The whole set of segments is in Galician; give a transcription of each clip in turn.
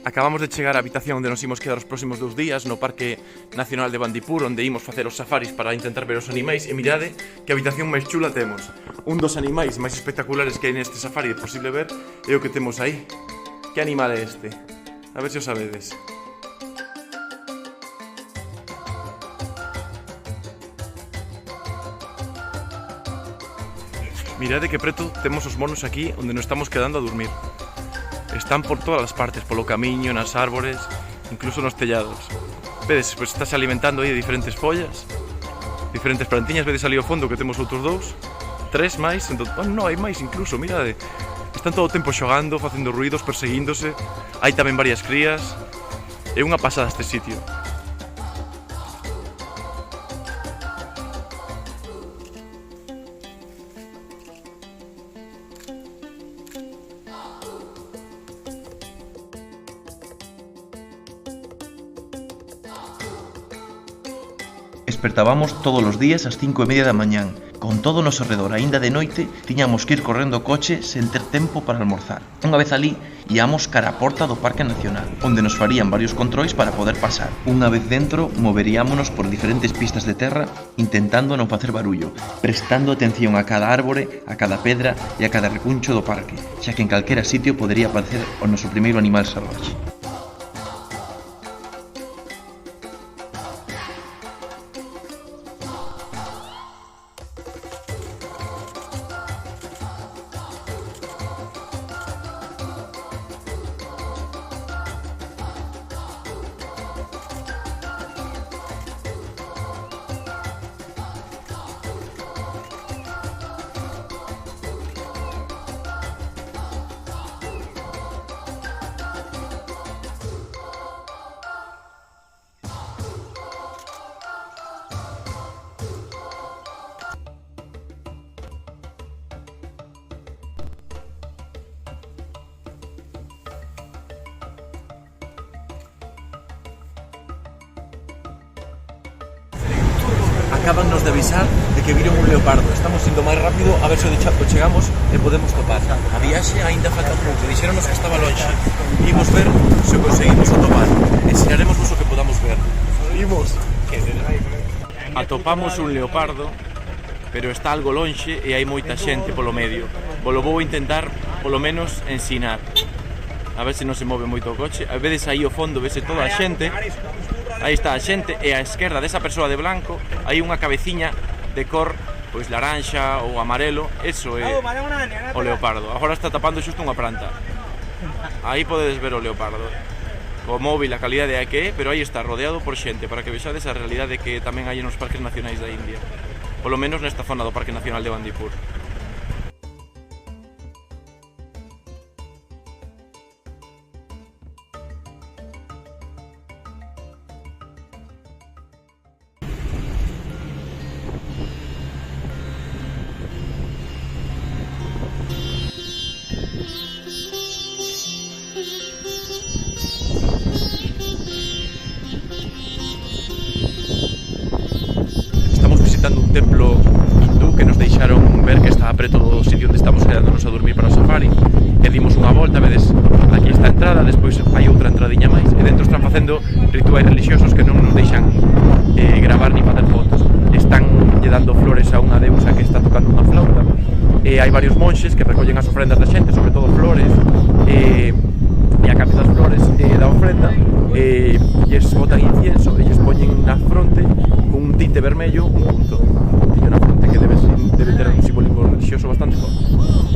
Acabamos de chegar á habitación onde nos imos quedar os próximos 2 días no Parque Nacional de Bandipur, onde imos facer os safaris para intentar ver os animais. E mirade que habitación máis chula temos. Un dos animais máis espectaculares que hai neste safari é posible ver é o que temos aí. Que animal é este? A ver se o sabedes. Mirade que preto temos os monos aquí onde nos estamos quedando a dormir. Están por todas as partes, polo camiño, nas árbores, incluso nos tellados. Vedes, pois estás alimentando aí de diferentes follas, diferentes plantiñas. Vedes ali ao fondo que temos outros 2, 3 máis, non, hai máis incluso, mirade. Están todo o tempo xogando, facendo ruidos, perseguíndose. Hai tamén varias crías. É unha pasada este sitio. Despertábamos todos os días ás 5:30 da mañán. Con todo o noso redor, aínda de noite, tiñamos que ir correndo o coche sen ter tempo para almorzar. Unha vez ali, íamos cara á porta do Parque Nacional, onde nos farían varios controis para poder pasar. Unha vez dentro, moveríámonos por diferentes pistas de terra, intentando non facer barullo, prestando atención a cada árbore, a cada pedra e a cada recuncho do parque, xa que en calquera sitio podería aparecer o noso primeiro animal salvaxe. Acabannos de avisar de que viron un leopardo. Estamos indo máis rápido a ver se o chegamos e podemos topar. A viaxe aínda falta un pouco. Dixéronos que estaba lonxe. Imos ver se o conseguimos atopar. Enseñaremosvos o que podamos ver. Imos. Atopamos un leopardo, pero está algo lonxe e hai moita xente polo medio. Volo vou intentar, polo menos, ensinar. A ver se non se move moito o coche. A veces aí ao fondo vese toda a xente. Aí está a xente e á esquerda desa persoa de blanco hai unha cabeciña de cor pois laranxa ou amarelo. Eso é o leopardo. Agora está tapando xusto unha planta. Aí podedes ver o leopardo. O móvil, a calidade é que é, pero aí está rodeado por xente para que vexades a realidade que tamén hai nos parques nacionais da India. Polo menos nesta zona do Parque Nacional de Bandipur. Un templo hindú que nos deixaron ver que estaba preto do sitio onde estamos quedándonos a dormir para o safari e dimos unha volta. Vedes, aquí está a entrada, despois hai outra entradiña máis e dentro están facendo rituais religiosos que non nos deixan gravar ni facer fotos. Están lle dando flores a unha deusa que está tocando unha flauta e hai varios monxes que recollen as ofrendas da xente, sobre todo flores, e a cambio das flores da ofrenda lles botan incienso e lles poñen na fronte con un tinte vermello un punto na fronte que debe ter un simbólico religioso bastante forte.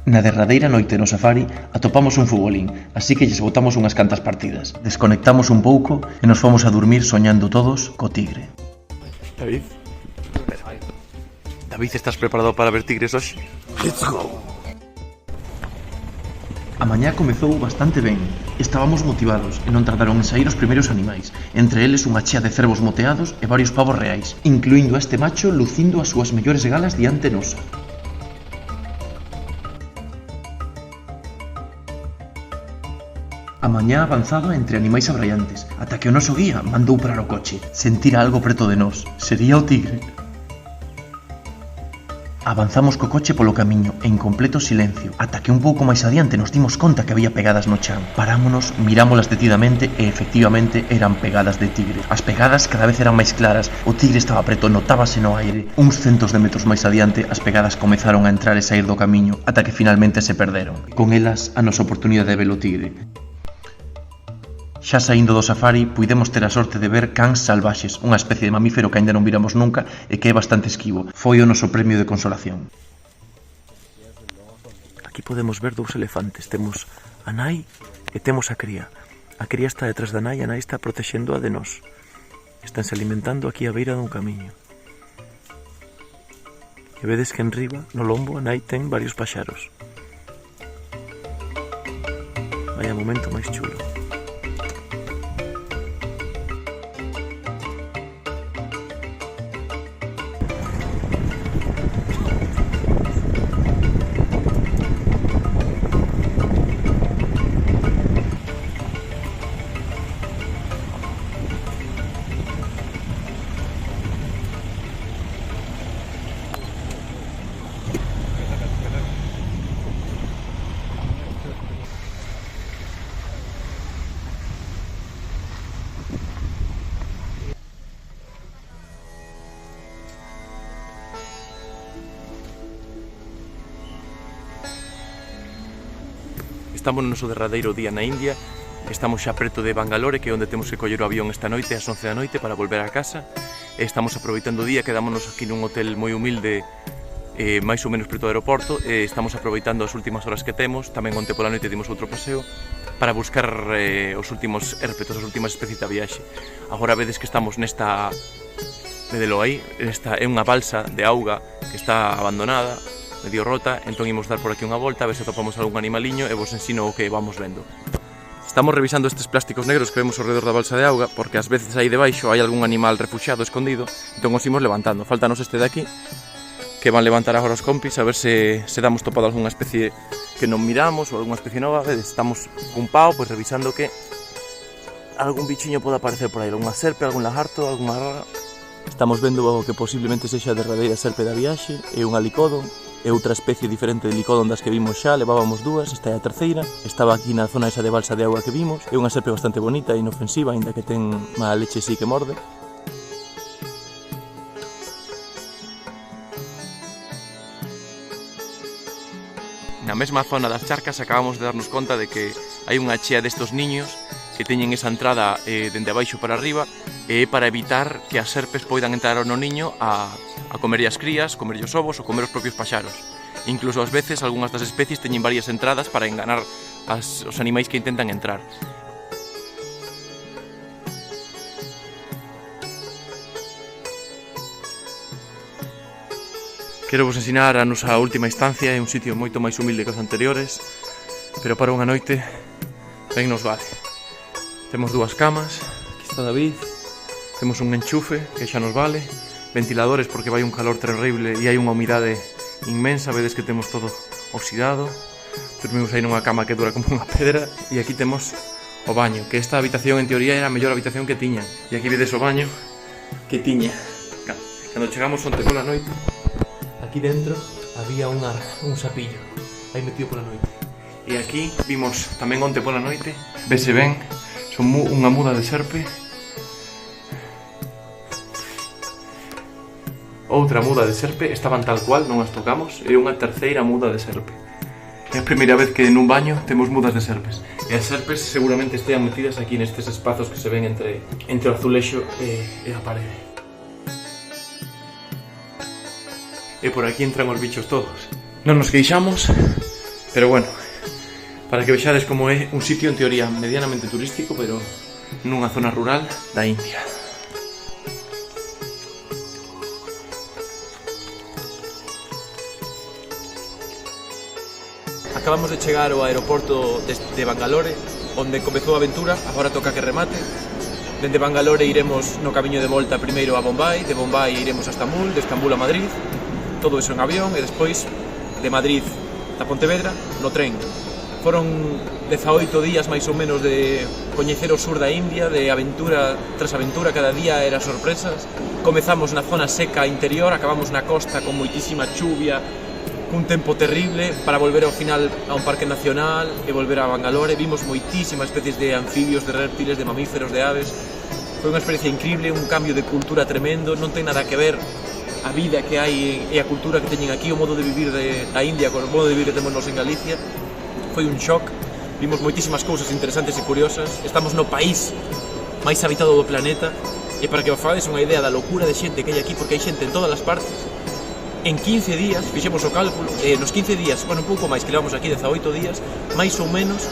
Na derradeira noite no safari atopamos un futbolín, así que lles botamos unhas cantas partidas. Desconectamos un pouco e nos fomos a dormir soñando todos co tigre. David? David, estás preparado para ver tigres hoxe? Let's go! A mañá comezou bastante ben. Estábamos motivados e non tardaron en saír os primeiros animais, entre eles unha chea de cervos moteados e varios pavos reais, incluindo a este macho lucindo as súas mellores galas diante nosa. A mañá avanzaba entre animais abraiantes, ata que o noso guía mandou parar o coche. Sentira algo preto de nós. Sería o tigre. Avanzamos co coche polo camiño en completo silencio, ata que un pouco máis adiante nos dimos conta que había pegadas no chan. Parámonos, mirámolas detidamente e efectivamente eran pegadas de tigre. As pegadas cada vez eran máis claras, o tigre estaba preto, notábase no aire. Uns centos de metros máis adiante, as pegadas comezaron a entrar e sair do camiño, ata que finalmente se perderon. Con elas, a nosa oportunidade de ver o tigre. Xa saindo do safari, puidemos ter a sorte de ver cans salvaxes, unha especie de mamífero que aínda non viramos nunca e que é bastante esquivo. Foi o noso premio de consolación. Aquí podemos ver dous elefantes. Temos a nai e temos a cría. A cría está detrás da nai e a nai está protexendo a de nós. Estánse alimentando aquí á beira dun camiño. E vedes que enriba, no lombo, a nai ten varios paxaros. Vaya momento máis chulo. Estamos no noso derradeiro día na India. Estamos xa preto de Bangalore, que é onde temos que coller o avión esta noite ás 11 da noite para volver a casa. Estamos aproveitando o día, quedámonos aquí nun hotel moi humilde, máis ou menos preto do aeroporto. Estamos aproveitando as últimas horas que temos. Tamén onte pola noite dimos outro paseo para buscar os últimos érpetos, as últimas especies da viaxe. Agora vedes que estamos nesta, vedelo aí, esta é unha balsa de auga que está abandonada, medio rota, entón imos dar por aquí unha volta a ver se atopamos algún animaliño e vos ensino o que vamos vendo. Estamos revisando estes plásticos negros que vemos ao redor da balsa de auga, porque ás veces aí debaixo hai algún animal refuxiado escondido, entón os imos levantando. Faltanos este de aquí, que van levantar agora os compis, a ver se damos topado algunha especie que non miramos ou algunha especie nova. Vedes, estamos cun pau, pois revisando que algún bichiño pode aparecer por aí, algunha serpe, algún lagarto, algunha rara. Estamos vendo o que posiblemente sexa a derradeira serpe da viaxe, e unha licodon. É outra especie diferente de licodon das que vimos xa, levábamos dúas, esta é a terceira. Estaba aquí na zona esa de balsa de auga que vimos. É unha serpe bastante bonita e inofensiva, aínda que ten má leche sí que morde. Na mesma zona das charcas acabamos de darnos conta de que hai unha chea destos niños que teñen esa entrada dende abaixo para arriba, e para evitar que as serpes poidan entrar no niño a comerlle as crías, comerlle os ovos ou comer os propios paxaros. Incluso ás veces algunhas das especies teñen varias entradas para enganar os animais que intentan entrar. Quero vos ensinar a nosa última instancia, é un sitio moito máis humilde que os anteriores, pero para unha noite ben nos vale. Temos dúas camas, aquí está David, temos un enchufe que xa nos vale, ventiladores porque vai un calor terrible e hai unha humidade inmensa, vedes que temos todo oxidado. Dormimos aí nunha cama que dura como unha pedra, e aquí temos o baño, que esta habitación en teoría era a mellor habitación que tiña, e aquí vedes o baño que tiña. Cando chegamos onte pola noite, aquí dentro había un sapillo aí metido pola noite, e aquí vimos tamén onte pola noite, vese ben, son unha muda de serpe, outra muda de serpe, estaban tal cual, non as tocamos, e unha terceira muda de serpe. É a primeira vez que nun baño temos mudas de serpes, e as serpes seguramente estean metidas aquí nestes espazos que se ven entre o azulexo e a parede. E por aquí entran os bichos todos. Non nos queixamos, Pero bueno, para que vexades como é un sitio en teoría medianamente turístico, pero nunha zona rural da India. Acabamos de chegar ao aeroporto de Bangalore, onde comezou a aventura, agora toca que remate. Dende Bangalore iremos no camiño de volta primeiro a Bombay, de Bombay iremos a Estambul, de Estambul a Madrid, todo iso en avión, e despois de Madrid a Pontevedra no tren. Foron 18 días máis ou menos de coñecer o sur da India, de aventura tras aventura, cada día era sorpresas. Comezamos na zona seca interior, acabamos na costa con moitísima chuvia, cun tempo terrible, para volver ao final a un parque nacional e volver a Bangalore. Vimos moitísimas especies de anfibios, de reptiles, de mamíferos, de aves. Foi unha experiencia increíble, un cambio de cultura tremendo, non ten nada que ver a vida que hai e a cultura que teñen aquí, o modo de vivir da India con o modo de vivir que temos nos en Galicia. Foi un shock, vimos moitísimas cousas interesantes e curiosas, estamos no país máis habitado do planeta, e para que vos fagades unha idea da locura de xente que hai aquí, porque hai xente en todas as partes, en 15 días, fixemos o cálculo, nos 15 días, bueno, un pouco máis, que levamos aquí 18 días, máis ou menos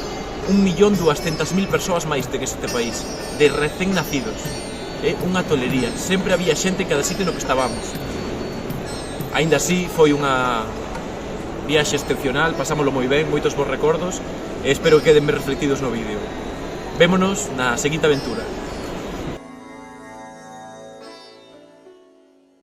1.200.000 persoas máis de que este país, de recén nacidos, unha tolería, sempre había xente en cada sitio no que estábamos. Aínda así, foi unha viaxe excepcional, pasámoslo moi ben, moitos bons recordos, e espero que queden ben reflectidos no vídeo. Vémonos na seguinte aventura.